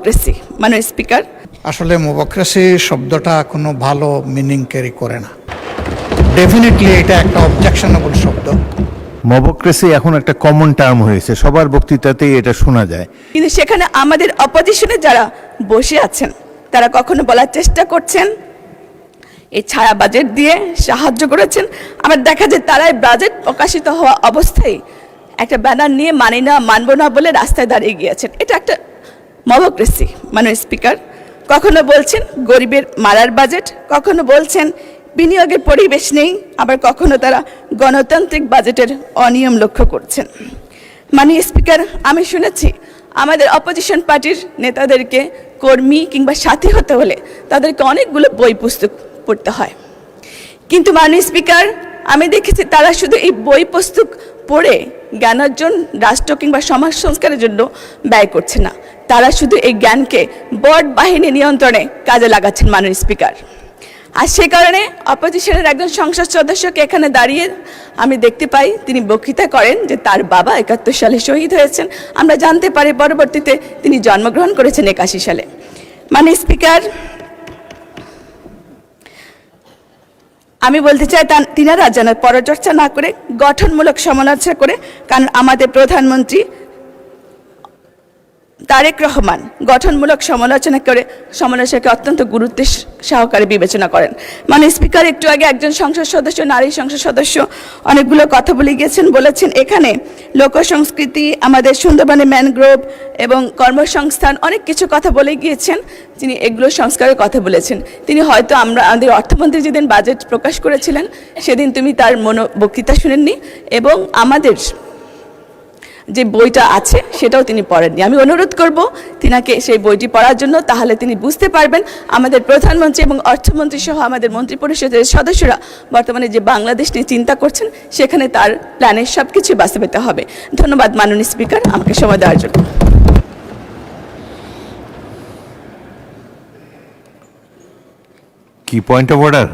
Mobocracy মাননীয় speaker. আসলে mobocracy শব্দটা কোনো ভালো মিনিং ক্যারি করে না। ডেফিনেটলি এটা একটা অবজেকশনেবল শব্দ। মবোক্রেসি এখন একটা কমন টার্ম হয়েছে, সবার বক্তৃতাতেই এটা শোনা যায়। কিন্তু সেখানে আমাদের অপোজিশনে যারা বসে আছেন তারা কখনো বলার চেষ্টা করছেন, এই ছায়া বাজেট দিয়ে সাহায্য করেছেন, আবার দেখা যায় তারাই বাজেট প্রকাশিত হওয়া অবস্থায় একটা ব্যানার নিয়ে মানি না, মানব না বলে রাস্তায় দাঁড়িয়ে গিয়েছেন। এটা একটা মবোক্রেসি মাননীয় স্পিকার। কখনো বলছেন গরিবের মারার বাজেট, কখনো বলছেন বিনিয়োগের পরিবেশ নেই, আবার কখনো তারা গণতান্ত্রিক বাজেটের অনিয়ম লক্ষ্য করছেন। মাননীয় স্পিকার, আমি শুনেছি আমাদের অপোজিশন পার্টির নেতাদেরকে কর্মী কিংবা সাথী হতে হলে তাদেরকে অনেকগুলো বই পুস্তক পড়তে হয়, কিন্তু মাননীয় স্পিকার আমি দেখেছি তারা শুধু এই বই পুস্তক পড়ে জ্ঞানার্জন রাষ্ট্র কিংবা সমাজ সংস্কারের জন্য ব্যয় করছে না, তারা শুধু এই জ্ঞানকে বড় বাহিনী নিয়ন্ত্রণে কাজে লাগাচ্ছেন মাননীয় স্পিকার। আর সে কারণে অপোজিশনের একজন সংসদ সদস্যকে এখানে দাঁড়িয়ে আমি দেখতে পাই তিনি বক্তৃতা করেন যে তার বাবা 71 সালে শহীদ হয়েছেন। আমরা জানতে পারি পরবর্তীতে তিনি জন্মগ্রহণ করেছেন 81 সালে। মাননীয় স্পিকার, আমি বলতে চাই তিনারা যেন পরচর্চা না করে গঠনমূলক সমালোচনা করে, কারণ আমাদের প্রধানমন্ত্রী তারেক রহমান গঠনমূলক সমালোচনা করে সমালোচনাকে অত্যন্ত গুরুত্বের সহকারে বিবেচনা করেন। মাননীয় স্পিকার, একটু আগে একজন সংসদ সদস্য, নারী সংসদ সদস্য অনেকগুলো কথা বলে গিয়েছেন, বলেছেন এখানে লোকসংস্কৃতি, আমাদের সুন্দরবনে ম্যানগ্রোভ এবং কর্মসংস্থান অনেক কিছু কথা বলে গিয়েছেন। তিনি এগুলো সংস্কারের কথা বলেছেন। তিনি হয়তো আমাদের অর্থমন্ত্রী যেদিন বাজেট প্রকাশ করেছিলেন সেদিন তুমি তার বক্তৃতা শুনেননি, এবং আমাদের যে বইটা আছে সেটাও তিনি পড়েননি। আমি অনুরোধ করব তিনাকে সেই বইটি পড়ার জন্য, তাহলে তিনি বুঝতে পারবেন আমাদের প্রধানমন্ত্রী এবং অর্থমন্ত্রী সহ আমাদের মন্ত্রিপরিষদের সদস্যরা বর্তমানে যে বাংলাদেশ নিয়ে চিন্তা করছেন সেখানে তার প্ল্যানের সব কিছু বাস্তবায়িত হবে। ধন্যবাদ মাননীয় স্পিকার আমাকে সময় দেওয়ার জন্য। কি পয়েন্ট অফ অর্ডার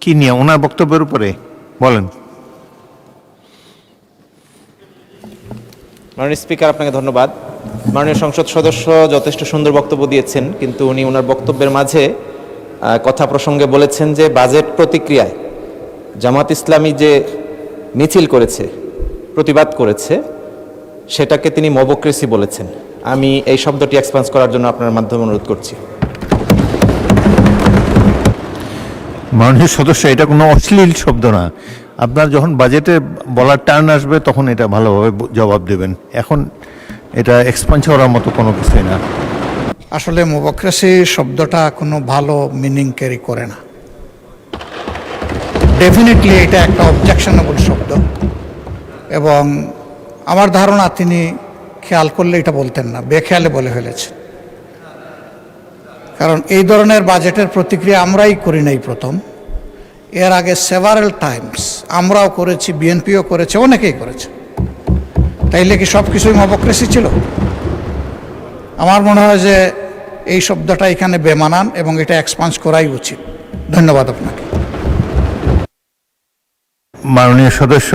কি নিয়ে ওনার বক্তব্যের উপরে বলেন। মাননীয় স্পিকার, আপনাকে ধন্যবাদ। মাননীয় সংসদ সদস্য যথেষ্ট সুন্দর বক্তব্য দিয়েছেন, কিন্তু উনি ওনার বক্তব্যের মাঝে কথা প্রসঙ্গে বলেছেন যে বাজেট প্রতিক্রিয়ায় জামাত ইসলামী যে মিছিল করেছে, প্রতিবাদ করেছে, সেটাকে তিনি মবোক্রেসি বলেছেন। আমি এই শব্দটি এক্সপান্স করার জন্য আপনার মাধ্যমে অনুরোধ করছি। মাননীয় সদস্য, এটা কোনো অশ্লীল শব্দ না। আপনার যখন বাজেটে বলার টার্ন আসবে তখন এটা ভালোভাবে জবাব দেবেন, এখন এটা এক্সপান্স করার মতো কোনো কিছুই না। আসলে মবোক্রেসি শব্দটা কোনো ভালো মিনিং ক্যারি করে না। ডেফিনেটলি এটা একটা অবজেকশনেবল শব্দ, এবং আমার ধারণা তিনি খেয়াল করলে এটা বলতেন না, বেখেয়ালে বলে ফেলেছেন। কারণ এই ধরনের বাজেটের প্রতিক্রিয়া আমরাই করি নাই প্রথম, এর আগে সেভারেল টাইমস আমরাও করেছি, বিএনপিও করেছে, অনেকেই করেছে। তাইলে কি সব কিছুই মবোক্রেসি ছিল? আমার মনে হয় যে এই শব্দটা এখানে বেমানান এবং এটা এক্সপান্স করাই উচিত। ধন্যবাদ আপনাকে। মাননীয় সদস্য,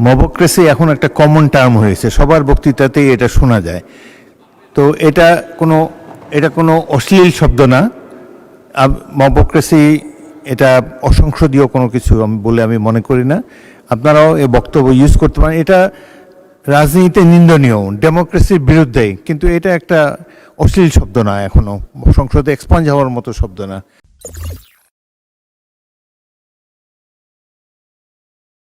মবোক্রেসি এখন একটা কমন টার্ম হয়েছে, সবার বক্তৃতাতেই এটা শোনা যায়। তো এটা কোনো অশ্লীল শব্দ না। মবোক্রেসি এটা অসংসদীয় কোনো কিছু বলে আমি মনে করি না। আপনারাও এই বক্তব্য ইউজ করতে পারেন, এটা রাজনীতিতে নিন্দনীয়, ডেমোক্রেসির বিরুদ্ধে, কিন্তু এটা একটা অশ্লীল শব্দ না, এখনো সংসদে এক্সপান্স হওয়ার মতো শব্দ না।